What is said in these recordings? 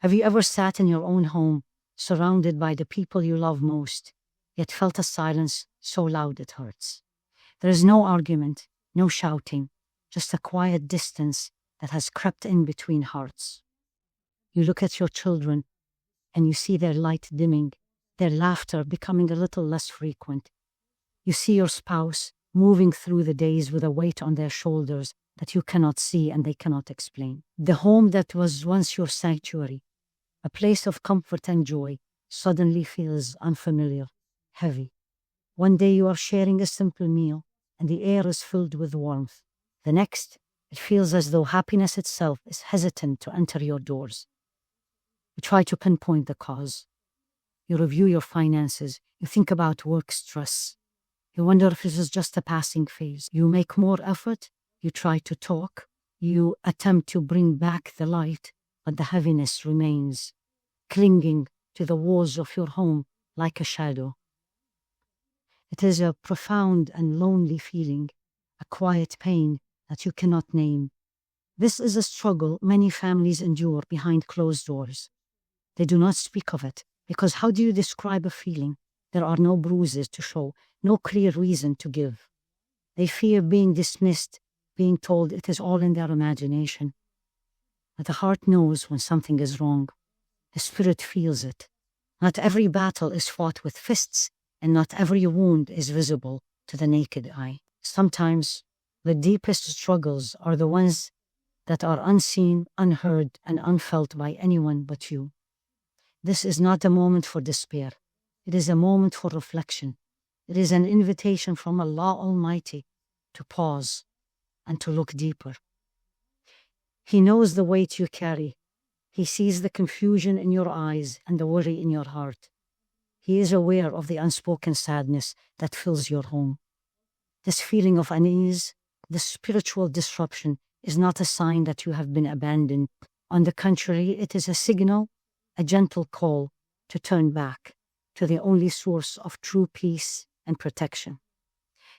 Have you ever sat in your own home, surrounded by the people you love most, yet felt a silence so loud it hurts? There is no argument, no shouting, just a quiet distance that has crept in between hearts. You look at your children and you see their light dimming, their laughter becoming a little less frequent. You see your spouse moving through the days with a weight on their shoulders that you cannot see and they cannot explain. The home that was once your sanctuary, a place of comfort and joy, suddenly feels unfamiliar, heavy. One day you are sharing a simple meal and the air is filled with warmth. The next, it feels as though happiness itself is hesitant to enter your doors. You try to pinpoint the cause. You review your finances. You think about work stress. You wonder if this is just a passing phase. You make more effort. You try to talk. You attempt to bring back the light, but the heaviness remains, clinging to the walls of your home like a shadow. It is a profound and lonely feeling, a quiet pain that you cannot name. This is a struggle many families endure behind closed doors. They do not speak of it, because how do you describe a feeling? There are no bruises to show, no clear reason to give. They fear being dismissed, being told it is all in their imagination. But the heart knows when something is wrong. The spirit feels it. Not every battle is fought with fists, and not every wound is visible to the naked eye. Sometimes the deepest struggles are the ones that are unseen, unheard, and unfelt by anyone but you. This is not a moment for despair. It is a moment for reflection. It is an invitation from Allah Almighty to pause and to look deeper. He knows the weight you carry. He sees the confusion in your eyes and the worry in your heart. He is aware of the unspoken sadness that fills your home. This feeling of unease, this spiritual disruption, is not a sign that you have been abandoned. On the contrary, it is a signal, a gentle call to turn back to the only source of true peace and protection.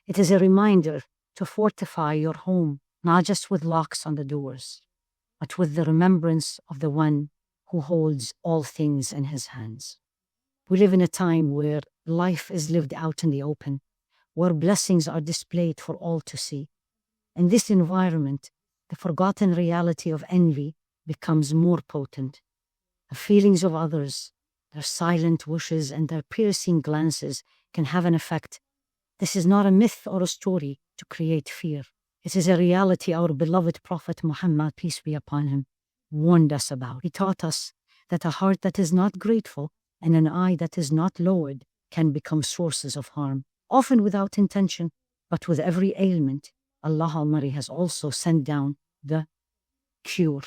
It is a reminder to fortify your home, not just with locks on the doors, but with the remembrance of the one who holds all things in his hands. We live in a time where life is lived out in the open, where blessings are displayed for all to see. In this environment, the forgotten reality of envy becomes more potent. The feelings of others, their silent wishes and their piercing glances can have an effect. This is not a myth or a story to create fear. It is a reality our beloved Prophet Muhammad, peace be upon him, warned us about. He taught us that a heart that is not grateful and an eye that is not lowered can become sources of harm, often without intention, but with every ailment. Allah Almighty has also sent down the cure.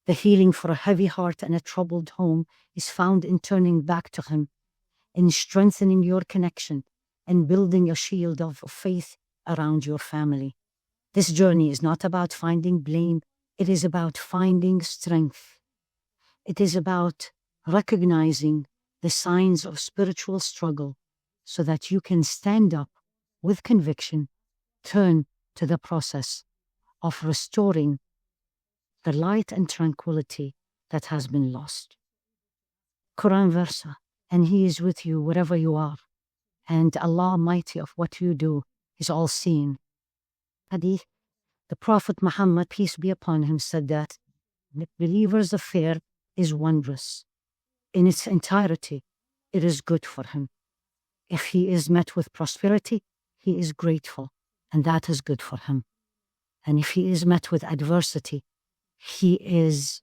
The healing for a heavy heart and a troubled home is found in turning back to Him, in strengthening your connection, and building a shield of faith around your family. This journey is not about finding blame, it is about finding strength. It is about recognizing the signs of spiritual struggle so that you can stand up with conviction, turn to the process of restoring the light and tranquility that has been lost. Quran verse, and He is with you wherever you are, and Allah Almighty of what you do is all seeing. Hadith, the Prophet Muhammad, peace be upon him, said that the believer's affair is wondrous. In its entirety, it is good for him. If he is met with prosperity, he is grateful, and that is good for him. And if he is met with adversity, he is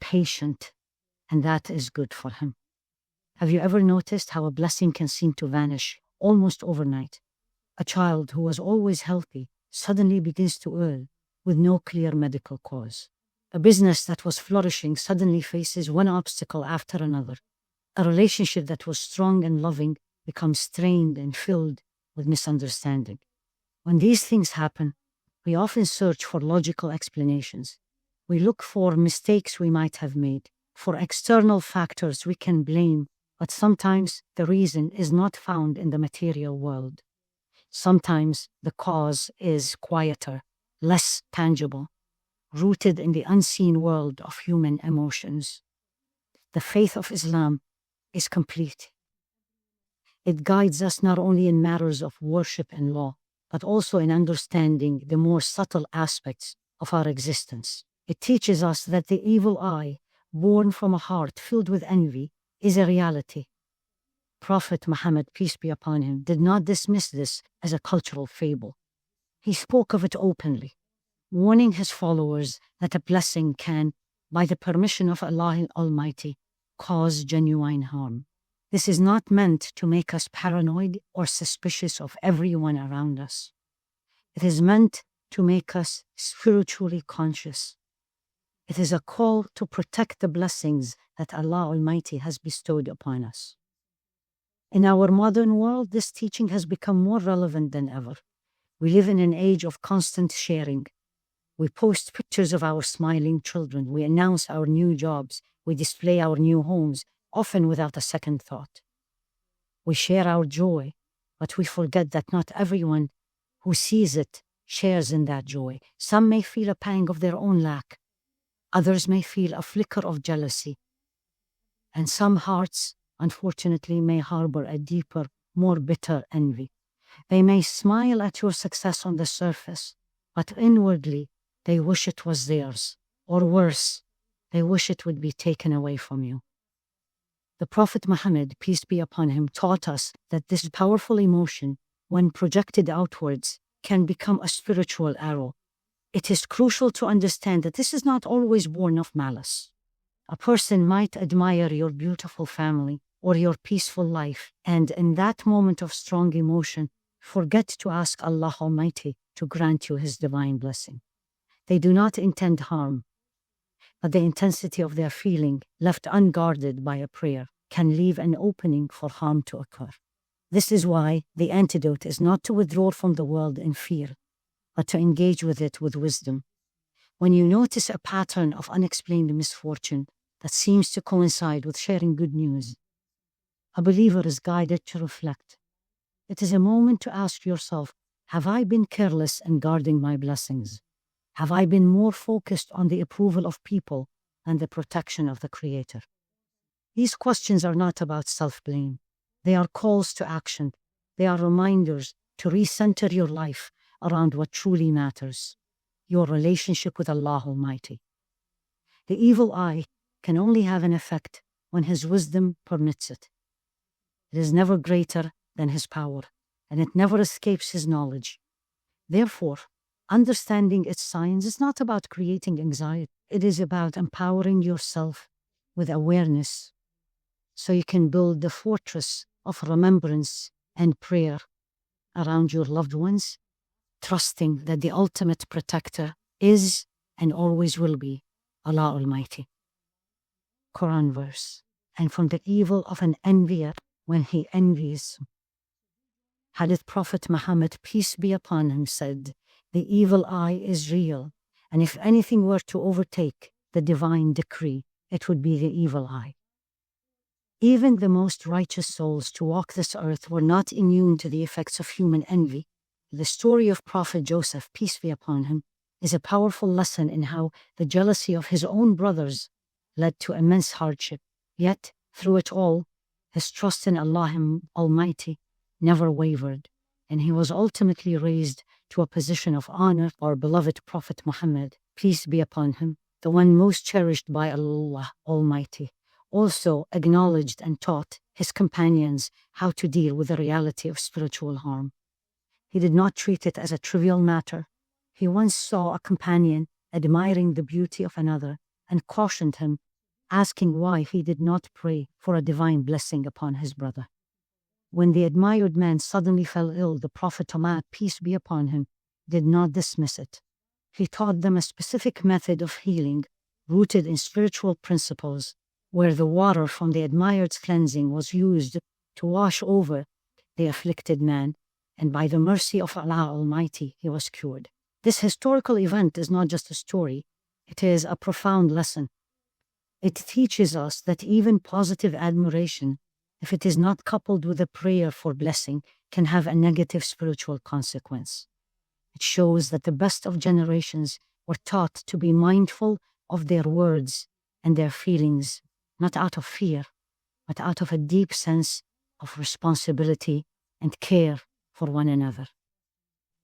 patient, and that is good for him. Have you ever noticed how a blessing can seem to vanish almost overnight? A child who was always healthy suddenly begins to ill with no clear medical cause. A business that was flourishing suddenly faces one obstacle after another. A relationship that was strong and loving becomes strained and filled with misunderstanding. When these things happen, we often search for logical explanations. We look for mistakes we might have made, for external factors we can blame, but sometimes the reason is not found in the material world. Sometimes the cause is quieter, less tangible, rooted in the unseen world of human emotions. The faith of Islam is complete. It guides us not only in matters of worship and law, but also in understanding the more subtle aspects of our existence. It teaches us that the evil eye, born from a heart filled with envy, is a reality. Prophet Muhammad, peace be upon him, did not dismiss this as a cultural fable. He spoke of it openly, warning his followers that a blessing can, by the permission of Allah Almighty, cause genuine harm. This is not meant to make us paranoid or suspicious of everyone around us. It is meant to make us spiritually conscious. It is a call to protect the blessings that Allah Almighty has bestowed upon us. In our modern world, this teaching has become more relevant than ever. We live in an age of constant sharing. We post pictures of our smiling children. We announce our new jobs. We display our new homes, often without a second thought. We share our joy, but we forget that not everyone who sees it shares in that joy. Some may feel a pang of their own lack. Others may feel a flicker of jealousy. And some hearts, unfortunately, may harbor a deeper, more bitter envy. They may smile at your success on the surface, but inwardly they wish it was theirs, or worse, they wish it would be taken away from you. The Prophet Muhammad, peace be upon him, taught us that this powerful emotion, when projected outwards, can become a spiritual arrow. It is crucial to understand that this is not always born of malice. A person might admire your beautiful family or your peaceful life, and in that moment of strong emotion, forget to ask Allah Almighty to grant you His divine blessing. They do not intend harm, but the intensity of their feeling, left unguarded by a prayer, can leave an opening for harm to occur. This is why the antidote is not to withdraw from the world in fear, but to engage with it with wisdom. When you notice a pattern of unexplained misfortune that seems to coincide with sharing good news, a believer is guided to reflect. It is a moment to ask yourself, have I been careless in guarding my blessings? Have I been more focused on the approval of people and the protection of the Creator? These questions are not about self-blame. They are calls to action. They are reminders to recenter your life around what truly matters, your relationship with Allah Almighty. The evil eye can only have an effect when His wisdom permits it. It is never greater than His power, and it never escapes His knowledge. Therefore, understanding its signs is not about creating anxiety. It is about empowering yourself with awareness so you can build the fortress of remembrance and prayer around your loved ones, trusting that the ultimate protector is and always will be Allah Almighty. Quran verse. And from the evil of an envier when he envies. Hadith Prophet Muhammad, peace be upon him, said, the evil eye is real, and if anything were to overtake the divine decree, it would be the evil eye. Even the most righteous souls to walk this earth were not immune to the effects of human envy. The story of Prophet Joseph, peace be upon him, is a powerful lesson in how the jealousy of his own brothers led to immense hardship. Yet, through it all, his trust in Allah Almighty never wavered, and he was ultimately raised to a position of honor. Our beloved Prophet Muhammad, peace be upon him, the one most cherished by Allah Almighty, also acknowledged and taught his companions how to deal with the reality of spiritual harm. He did not treat it as a trivial matter. He once saw a companion admiring the beauty of another and cautioned him, asking why he did not pray for a divine blessing upon his brother. When the admired man suddenly fell ill, the Prophet Muhammad, peace be upon him, did not dismiss it. He taught them a specific method of healing rooted in spiritual principles, where the water from the admired's cleansing was used to wash over the afflicted man, and by the mercy of Allah Almighty, he was cured. This historical event is not just a story, it is a profound lesson. It teaches us that even positive admiration, if it is not coupled with a prayer for blessing, can have a negative spiritual consequence. It shows that the best of generations were taught to be mindful of their words and their feelings not out of fear, but out of a deep sense of responsibility and care for one another.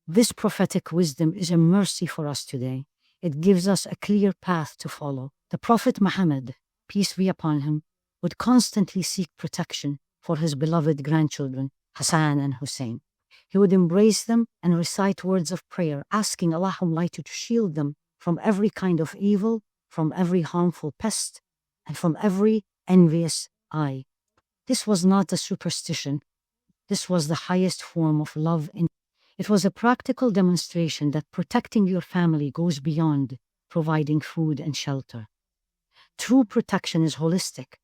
This prophetic wisdom is a mercy for us today. It gives us a clear path to follow. The Prophet Muhammad, peace be upon him, would constantly seek protection for his beloved grandchildren, Hassan and Hussein. He would embrace them and recite words of prayer, asking Allah Almighty to shield them from every kind of evil, from every harmful pest, and from every envious eye. This was not a superstition. This was the highest form of love. It was a practical demonstration that protecting your family goes beyond providing food and shelter. True protection is holistic.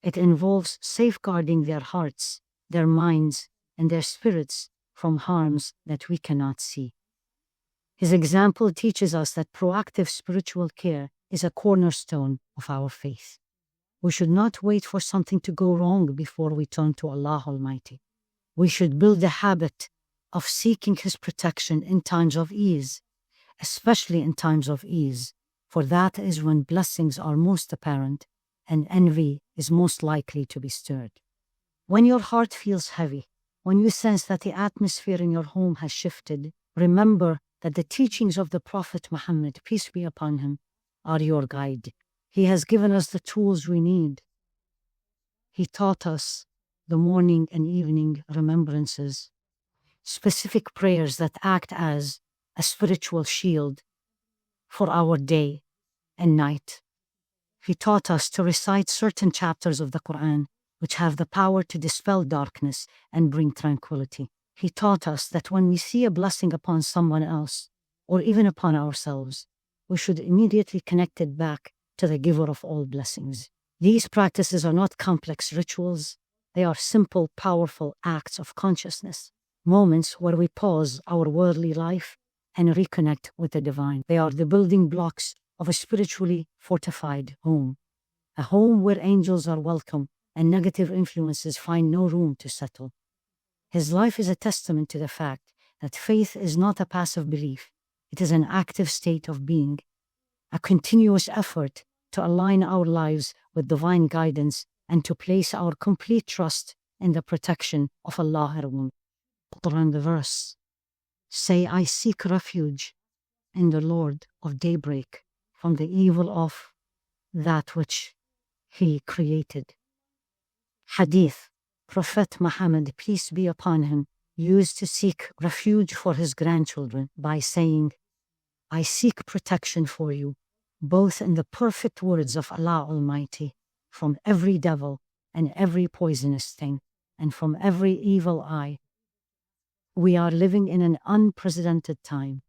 It involves safeguarding their hearts, their minds, and their spirits from harms that we cannot see. His example teaches us that proactive spiritual care is a cornerstone of our faith. We should not wait for something to go wrong before we turn to Allah Almighty. We should build a habit of seeking His protection in times of ease, especially in times of ease, for that is when blessings are most apparent and envy is most likely to be stirred. When your heart feels heavy, when you sense that the atmosphere in your home has shifted, remember that the teachings of the Prophet Muhammad, peace be upon him, are your guide. He has given us the tools we need. He taught us the morning and evening remembrances, specific prayers that act as a spiritual shield for our day and night. He taught us to recite certain chapters of the Quran which have the power to dispel darkness and bring tranquility. He taught us that when we see a blessing upon someone else, or even upon ourselves, we should immediately connect it back to the giver of all blessings. These practices are not complex rituals. They are simple, powerful acts of consciousness, moments where we pause our worldly life and reconnect with the divine. They are the building blocks of a spiritually fortified home, a home where angels are welcome and negative influences find no room to settle. His life is a testament to the fact that faith is not a passive belief. It is an active state of being, a continuous effort to align our lives with divine guidance and to place our complete trust in the protection of Allah. Quran, the verse, say, I seek refuge in the Lord of daybreak from the evil of that which He created. Hadith, Prophet Muhammad, peace be upon him, used to seek refuge for his grandchildren by saying, I seek protection for you, both in the perfect words of Allah Almighty, from every devil and every poisonous thing, and from every evil eye. We are living in an unprecedented time.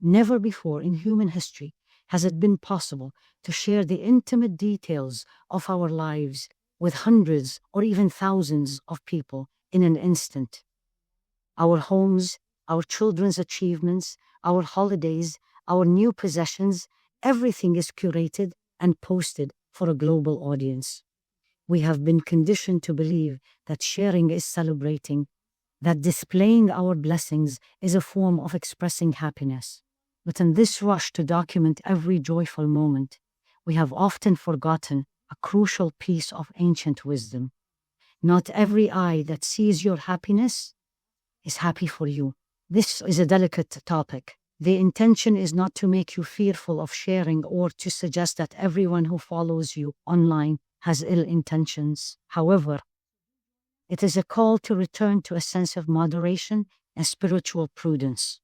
Never before in human history has it been possible to share the intimate details of our lives with hundreds or even thousands of people in an instant. Our homes, our children's achievements, our holidays, our new possessions, everything is curated and posted for a global audience. We have been conditioned to believe that sharing is celebrating, that displaying our blessings is a form of expressing happiness. But in this rush to document every joyful moment, we have often forgotten a crucial piece of ancient wisdom. Not every eye that sees your happiness is happy for you. This is a delicate topic. The intention is not to make you fearful of sharing or to suggest that everyone who follows you online has ill intentions. However, it is a call to return to a sense of moderation and spiritual prudence.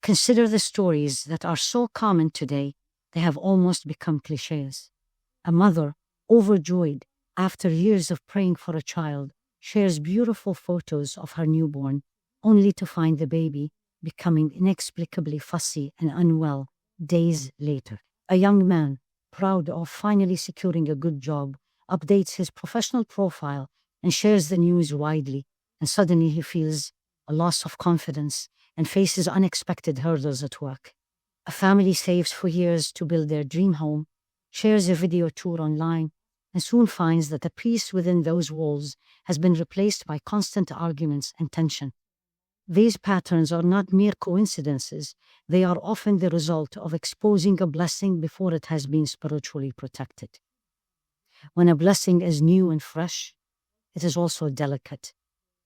Consider the stories that are so common today, they have almost become cliches. A mother, overjoyed after years of praying for a child, shares beautiful photos of her newborn, only to find the baby becoming inexplicably fussy and unwell days later. A young man, proud of finally securing a good job, updates his professional profile and shares the news widely, and suddenly he feels a loss of confidence and faces unexpected hurdles at work. A family saves for years to build their dream home, shares a video tour online, and soon finds that the peace within those walls has been replaced by constant arguments and tension. These patterns are not mere coincidences. They are often the result of exposing a blessing before it has been spiritually protected. When a blessing is new and fresh, it is also delicate.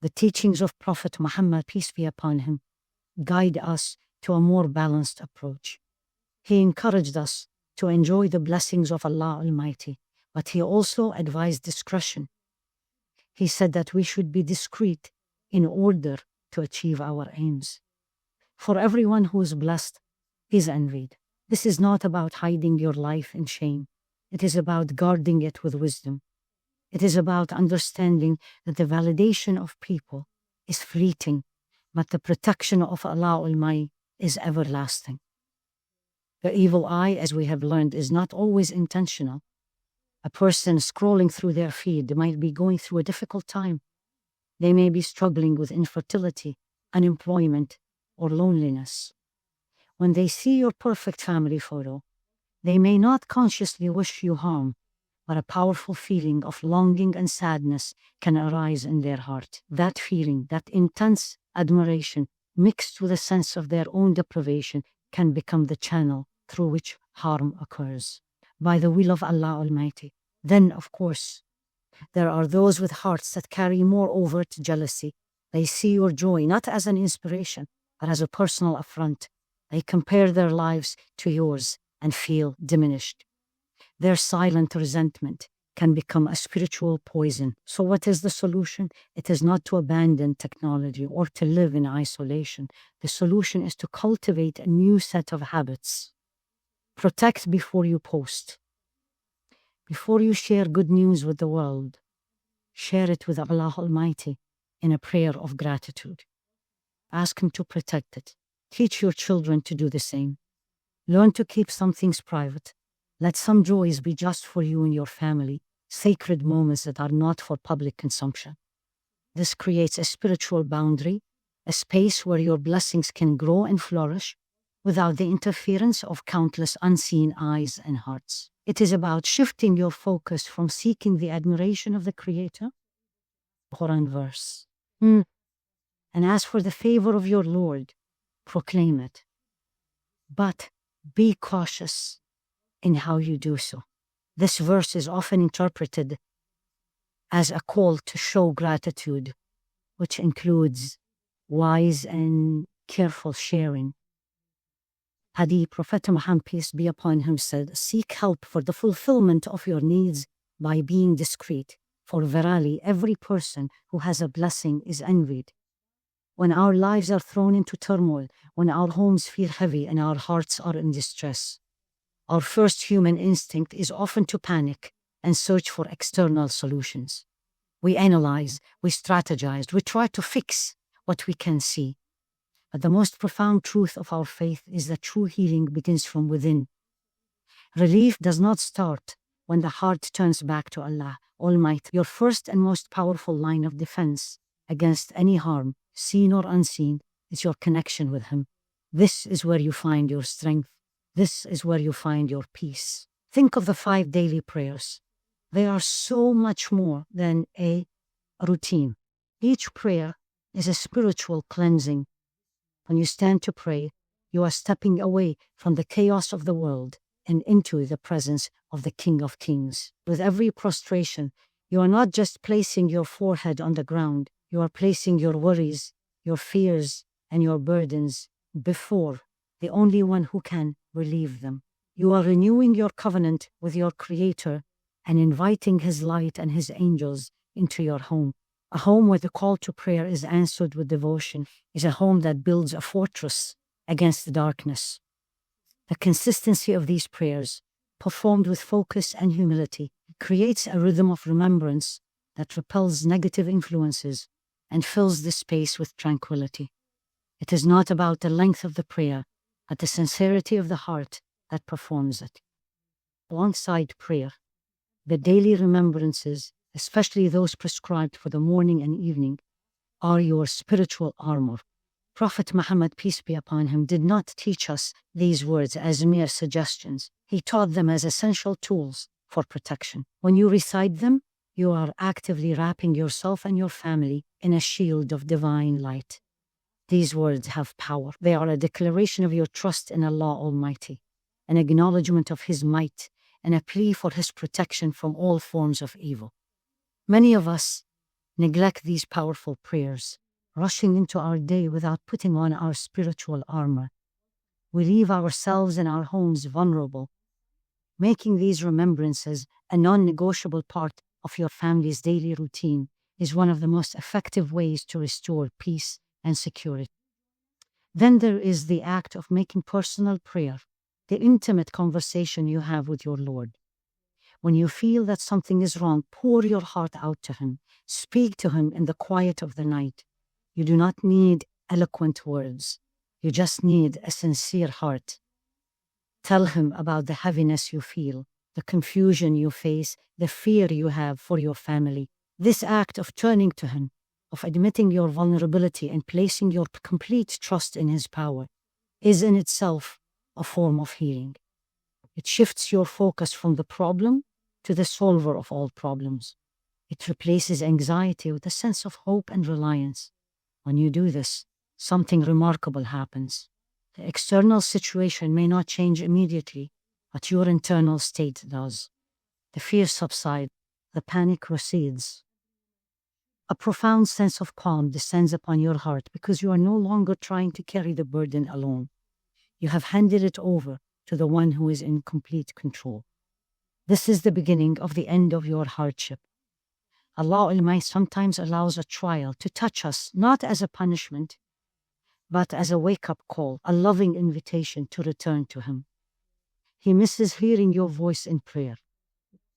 The teachings of Prophet Muhammad, peace be upon him, guide us to a more balanced approach. He encouraged us to enjoy the blessings of Allah Almighty, but he also advised discretion. He said that we should be discreet in order to achieve our aims. For everyone who is blessed is envied. This is not about hiding your life in shame. It is about guarding it with wisdom. It is about understanding that the validation of people is fleeting, but the protection of Allah Almighty is everlasting. The evil eye, as we have learned, is not always intentional. A person scrolling through their feed might be going through a difficult time. They may be struggling with infertility, unemployment, or loneliness. When they see your perfect family photo, they may not consciously wish you harm, but a powerful feeling of longing and sadness can arise in their heart. That feeling, that intense admiration, mixed with a sense of their own deprivation, can become the channel through which harm occurs, by the will of Allah Almighty. Then, of course, there are those with hearts that carry more overt jealousy. They see your joy not as an inspiration, but as a personal affront. They compare their lives to yours and feel diminished. Their silent resentment can become a spiritual poison. So what is the solution? It is not to abandon technology or to live in isolation. The solution is to cultivate a new set of habits. Protect before you post. Before you share good news with the world, share it with Allah Almighty in a prayer of gratitude. Ask Him to protect it. Teach your children to do the same. Learn to keep some things private. Let some joys be just for you and your family, sacred moments that are not for public consumption. This creates a spiritual boundary, a space where your blessings can grow and flourish without the interference of countless unseen eyes and hearts. It is about shifting your focus from seeking the admiration of the Creator, Quran verse. And as for the favor of your Lord, proclaim it. But be cautious in how you do so. This verse is often interpreted as a call to show gratitude, which includes wise and careful sharing. Hadith, Prophet Muhammad, peace be upon him, said, "Seek help for the fulfillment of your needs by being discreet, for verily every person who has a blessing is envied." When our lives are thrown into turmoil, when our homes feel heavy and our hearts are in distress, our first human instinct is often to panic and search for external solutions. We analyze, we strategize, we try to fix what we can see. But the most profound truth of our faith is that true healing begins from within. Relief does not start when the heart turns back to Allah Almighty. Your first and most powerful line of defense against any harm, seen or unseen, is your connection with Him. This is where you find your strength. This is where you find your peace. Think of the 5 daily prayers. They are so much more than a routine. Each prayer is a spiritual cleansing. When you stand to pray, you are stepping away from the chaos of the world and into the presence of the King of Kings. With every prostration, you are not just placing your forehead on the ground, you are placing your worries, your fears, and your burdens before the only one who can relieve them. You are renewing your covenant with your Creator and inviting His light and His angels into your home. A home where the call to prayer is answered with devotion is a home that builds a fortress against the darkness. The consistency of these prayers, performed with focus and humility, creates a rhythm of remembrance that repels negative influences and fills the space with tranquility. It is not about the length of the prayer, but the sincerity of the heart that performs it. Alongside prayer, the daily remembrances, especially those prescribed for the morning and evening, are your spiritual armor. Prophet Muhammad, peace be upon him, did not teach us these words as mere suggestions. He taught them as essential tools for protection. When you recite them, you are actively wrapping yourself and your family in a shield of divine light. These words have power. They are a declaration of your trust in Allah Almighty, an acknowledgement of His might, and a plea for his protection from all forms of evil. Many of us neglect these powerful prayers, rushing into our day without putting on our spiritual armor. We leave ourselves and our homes vulnerable. Making these remembrances a non-negotiable part of your family's daily routine is one of the most effective ways to restore peace and security. Then there is the act of making personal prayer, the intimate conversation you have with your Lord. When you feel that something is wrong, pour your heart out to Him. Speak to Him in the quiet of the night. You do not need eloquent words. You just need a sincere heart. Tell Him about the heaviness you feel, the confusion you face, the fear you have for your family. This act of turning to Him, of admitting your vulnerability and placing your complete trust in His power, is in itself a form of healing. It shifts your focus from the problem to the solver of all problems. It replaces anxiety with a sense of hope and reliance. When you do this, something remarkable happens. The external situation may not change immediately, but your internal state does. The fear subsides, the panic recedes. A profound sense of calm descends upon your heart because you are no longer trying to carry the burden alone. You have handed it over to the one who is in complete control. This is the beginning of the end of your hardship. Allah Almighty sometimes allows a trial to touch us, not as a punishment, but as a wake-up call, a loving invitation to return to Him. He misses hearing your voice in prayer.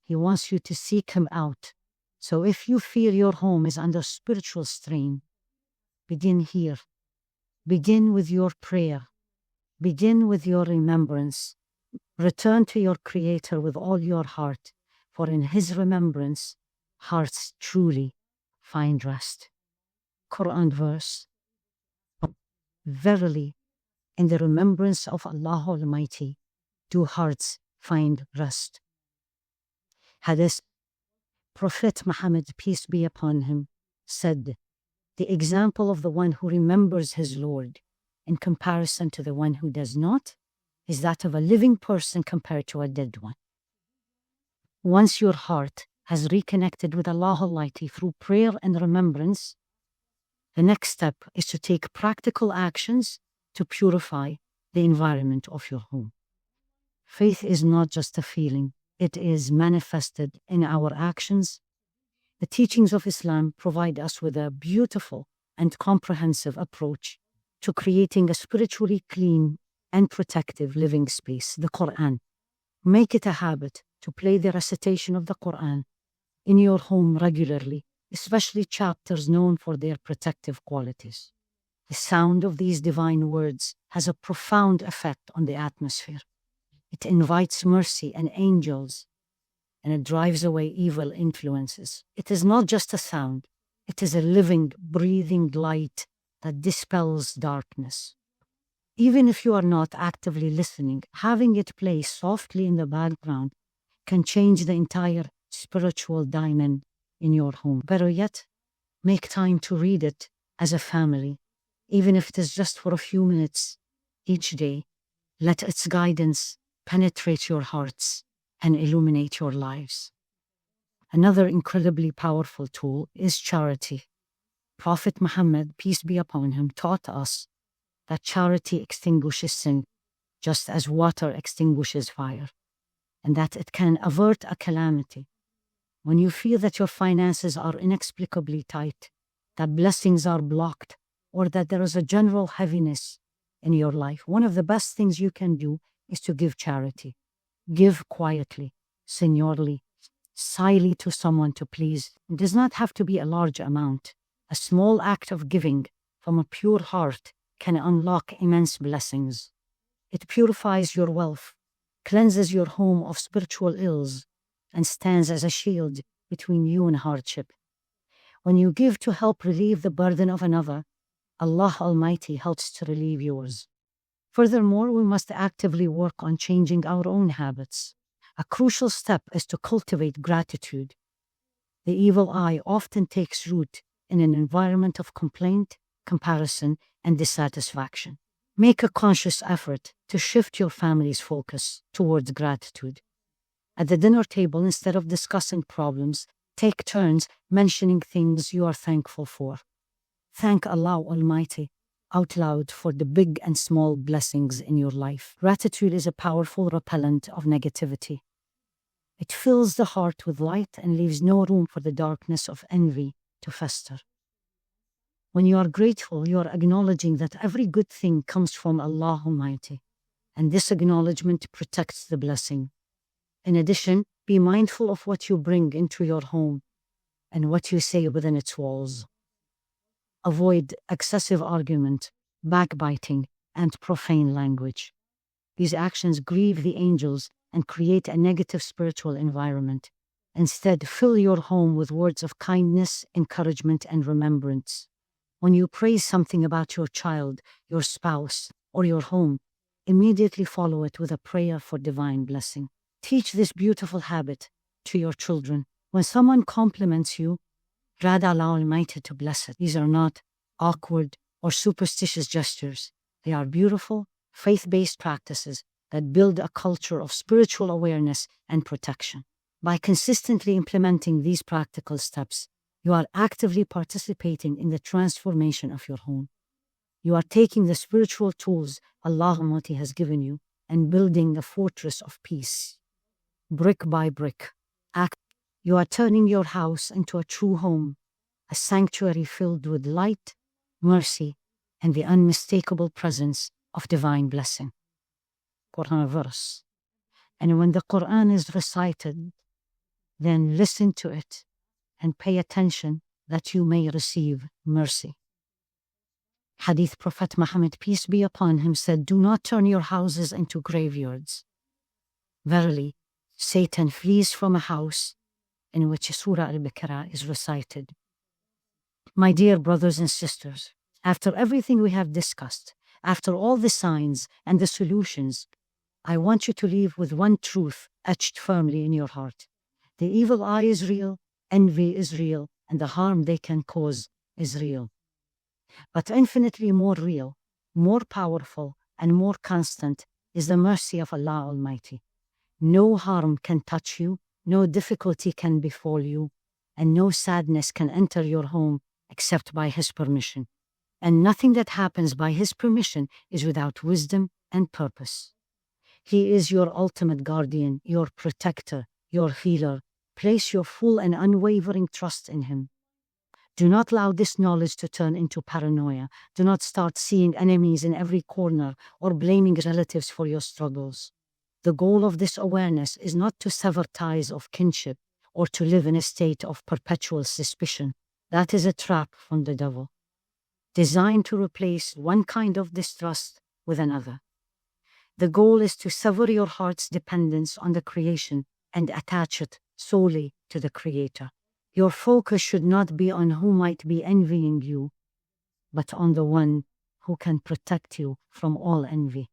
He wants you to seek Him out. So if you feel your home is under spiritual strain, begin here. Begin with your prayer. Begin with your remembrance. Return to your Creator with all your heart, for in His remembrance, hearts truly find rest. Quran verse. Verily, in the remembrance of Allah Almighty, do hearts find rest. Hadith. Prophet Muhammad, peace be upon him, said, "The example of the one who remembers his Lord in comparison to the one who does not is that of a living person compared to a dead one." Once your heart has reconnected with Allah Almighty through prayer and remembrance, the next step is to take practical actions to purify the environment of your home. Faith is not just a feeling, it is manifested in our actions. The teachings of Islam provide us with a beautiful and comprehensive approach to creating a spiritually clean and protective living space, the Quran. Make it a habit to play the recitation of the Quran in your home regularly, especially chapters known for their protective qualities. The sound of these divine words has a profound effect on the atmosphere. It invites mercy and angels, and it drives away evil influences. It is not just a sound, it is a living, breathing light that dispels darkness. Even if you are not actively listening, having it play softly in the background can change the entire spiritual diamond in your home. Better yet, make time to read it as a family, even if it is just for a few minutes each day. Let its guidance penetrate your hearts and illuminate your lives. Another incredibly powerful tool is charity. Prophet Muhammad, peace be upon him, taught us that charity extinguishes sin, just as water extinguishes fire, and that it can avert a calamity. When you feel that your finances are inexplicably tight, that blessings are blocked, or that there is a general heaviness in your life, one of the best things you can do is to give charity. Give quietly, señorly, shyly to someone to please. It does not have to be a large amount. A small act of giving from a pure heart can unlock immense blessings. It purifies your wealth, cleanses your home of spiritual ills, and stands as a shield between you and hardship. When you give to help relieve the burden of another, Allah Almighty helps to relieve yours. Furthermore, we must actively work on changing our own habits. A crucial step is to cultivate gratitude. The evil eye often takes root in an environment of complaint, comparison, and dissatisfaction. Make a conscious effort to shift your family's focus towards gratitude. At the dinner table, instead of discussing problems, take turns mentioning things you are thankful for. Thank Allah Almighty out loud for the big and small blessings in your life. Gratitude is a powerful repellent of negativity. It fills the heart with light and leaves no room for the darkness of envy to fester. When you are grateful, you are acknowledging that every good thing comes from Allah Almighty, and this acknowledgement protects the blessing. In addition, be mindful of what you bring into your home and what you say within its walls. Avoid excessive argument, backbiting, and profane language. These actions grieve the angels and create a negative spiritual environment. Instead, fill your home with words of kindness, encouragement, and remembrance. When you praise something about your child, your spouse, or your home, immediately follow it with a prayer for divine blessing. Teach this beautiful habit to your children. When someone compliments you, glad Allah Almighty to bless it. These are not awkward or superstitious gestures. They are beautiful, faith-based practices that build a culture of spiritual awareness and protection. By consistently implementing these practical steps, you are actively participating in the transformation of your home. You are taking the spiritual tools Allah Almighty has given you and building a fortress of peace. Brick by brick, you are turning your house into a true home, a sanctuary filled with light, mercy, and the unmistakable presence of divine blessing. Quran verse. And when the Quran is recited, then listen to it and pay attention that you may receive mercy. Hadith Prophet Muhammad, peace be upon him, said, "Do not turn your houses into graveyards. Verily, Satan flees from a house in which Surah Al-Baqarah is recited." My dear brothers and sisters, after everything we have discussed, after all the signs and the solutions, I want you to leave with one truth etched firmly in your heart. The evil eye is real, envy is real, and the harm they can cause is real. But infinitely more real, more powerful, and more constant is the mercy of Allah Almighty. No harm can touch you, no difficulty can befall you, and no sadness can enter your home except by His permission. And nothing that happens by His permission is without wisdom and purpose. He is your ultimate guardian, your protector, your healer. Place your full and unwavering trust in Him. Do not allow this knowledge to turn into paranoia. Do not start seeing enemies in every corner or blaming relatives for your struggles. The goal of this awareness is not to sever ties of kinship or to live in a state of perpetual suspicion. That is a trap from the devil, designed to replace one kind of distrust with another. The goal is to sever your heart's dependence on the creation and attach it solely to the Creator. Your focus should not be on who might be envying you, but on the one who can protect you from all envy.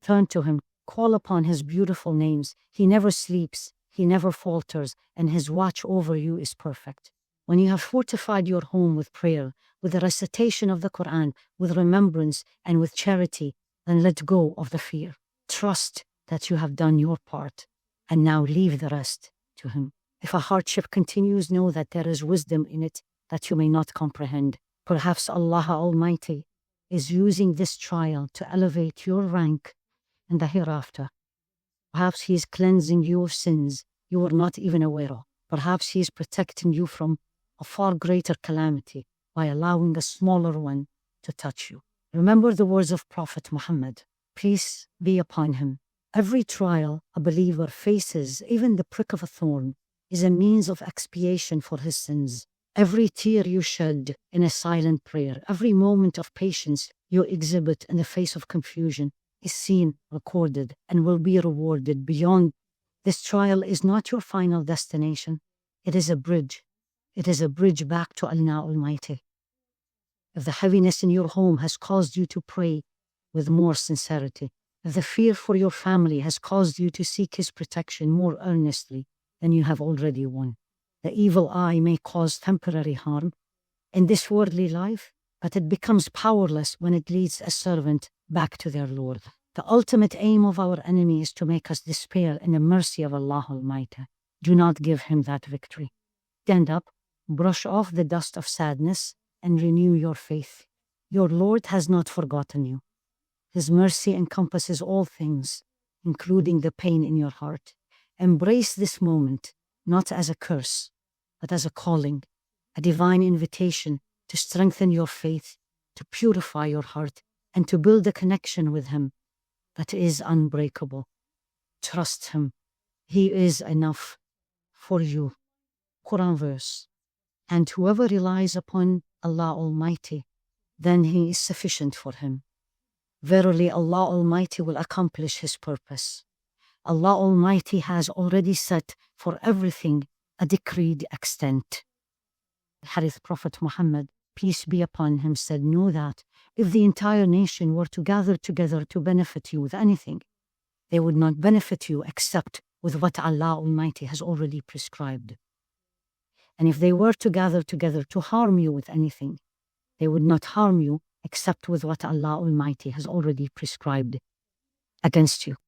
Turn to Him, call upon His beautiful names. He never sleeps, He never falters, and His watch over you is perfect. When you have fortified your home with prayer, with the recitation of the Quran, with remembrance, and with charity, then let go of the fear. Trust that you have done your part, and now leave the rest to Him. If a hardship continues, know that there is wisdom in it that you may not comprehend. Perhaps Allah Almighty is using this trial to elevate your rank in the hereafter. Perhaps He is cleansing you of sins you were not even aware of. Perhaps He is protecting you from a far greater calamity by allowing a smaller one to touch you. Remember the words of Prophet Muhammad, peace be upon him. Every trial a believer faces, even the prick of a thorn, is a means of expiation for his sins. Every tear you shed in a silent prayer, every moment of patience you exhibit in the face of confusion is seen, recorded, and will be rewarded beyond. This trial is not your final destination. It is a bridge. It is a bridge back to Allah Almighty. If the heaviness in your home has caused you to pray with more sincerity, if the fear for your family has caused you to seek His protection more earnestly, then you have already won. The evil eye may cause temporary harm in this worldly life, but it becomes powerless when it leads a servant back to their Lord. The ultimate aim of our enemy is to make us despair in the mercy of Allah Almighty. Do not give him that victory. Stand up, brush off the dust of sadness, and renew your faith. Your Lord has not forgotten you. His mercy encompasses all things, including the pain in your heart. Embrace this moment, not as a curse, but as a calling, a divine invitation to strengthen your faith, to purify your heart, and to build a connection with Him that is unbreakable. Trust Him. He is enough for you. Quran verse. And whoever relies upon Allah Almighty, then He is sufficient for him. Verily, Allah Almighty will accomplish His purpose. Allah Almighty has already set for everything a decreed extent. Hadith Prophet Muhammad, peace be upon him, said, know that if the entire nation were to gather together to benefit you with anything, they would not benefit you except with what Allah Almighty has already prescribed. And if they were to gather together to harm you with anything, they would not harm you except with what Allah Almighty has already prescribed against you.